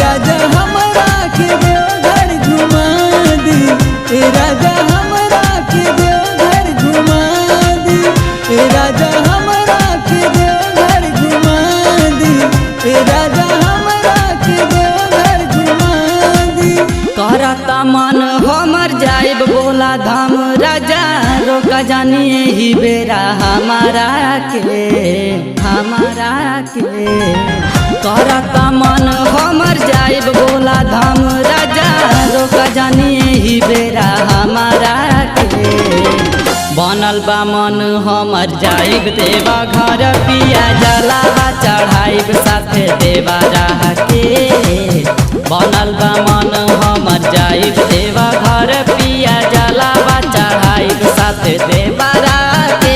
राजा हमरा के देवघर घुमा दी, राजा हमरा के देवघर घुमा दी, राजा हमरा के देवघर घुमा दी, राजा हमरा के देवघर घुमा दी। करता मन हमर जाइब बोला धाम राजा रोका जानिए ही बेरा हमारा के करता मन हमर जाइब बोला धाम राजा रोका जानिए ही बेरा हमारा के। बनल बा मन हमर जाइब देवा घर पिया जलावा चढ़ाइब साथे देवा राह के। बनल बा मन हमर जाइब देवा घर पिया जलावा चढ़ाइब साथे देवा राह के।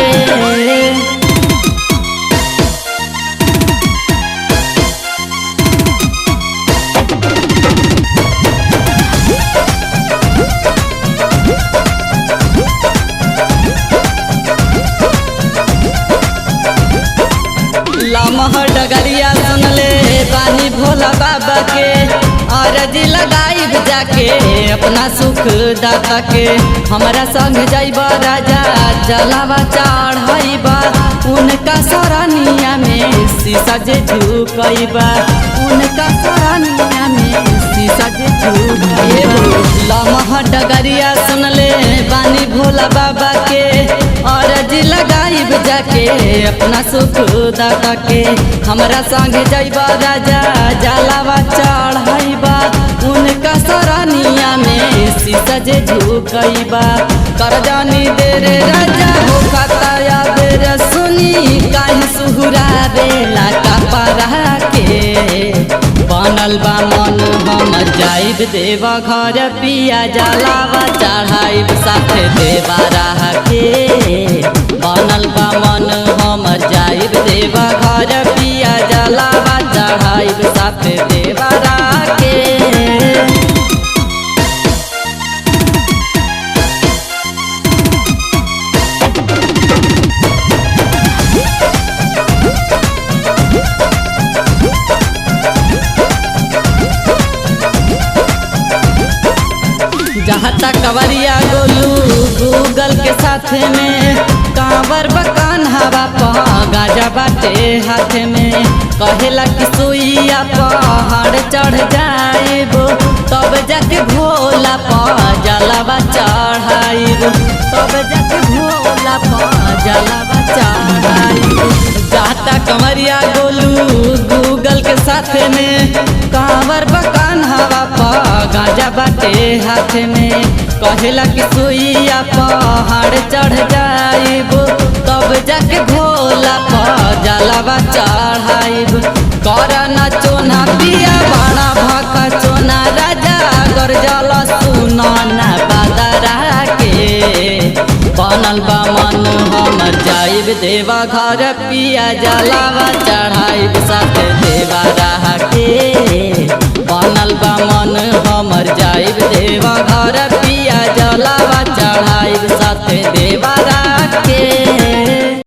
लमहर डगरिया सुनले बानी भोला बाबा के अरजी लगाइब जाके अपना सुख दाता के। हमरा संग जाइबा राजा जलावा चढ़ाइबा उनका सरनिया में शीशा जे झुकइबा, उनका सरनिया में शीशा जे झुकइबा। लमहर डगरिया सुनले बानी भोला बाबा के अरजी लगाइब जाके अपना सुख दाता के। हमरा संग जाइबा राजा जलावा चढ़ाइबा उनका सरनिया में शीशा जे झुकइबा। कर जानी देर राजा हो खताया बेर सुनी काहे सुहुरा बेला कपड़ा के। बनल बा मन हमर जाइब देवा घर पिया जलावा चढ़ाइब साथे देवा राह के। बनल बा मन हमर जाइब देवा घर पिया जलावा चढ़ाइब साथे देवा राह के। जहाँ कवरिया गोलू गूगल के साथ में कांवर बकान हवा पा गाजा बाटे हाथ में। कहेला कि सुइया पहाड़ चढ़ जाइबो तब जाके भोला पा जलावा चढ़ाइबो, तब जाके भोला पा जलावा चढ़ाइबो। जाता कवरिया गोलू गूगल के साथ में कांवर बकान हवा पा गाजा बाटे हाथ में। कहेला कि सुइया पहाड़ चढ़ जाइबो तब जाके भोला पा जलावा चढ़ाइब। कर न चोना पिया बड़ा भका चोना राजा कर जल सुना न बदरा के। बनल बा मन हमर जाइब देवा घर पिया जलावा चढ़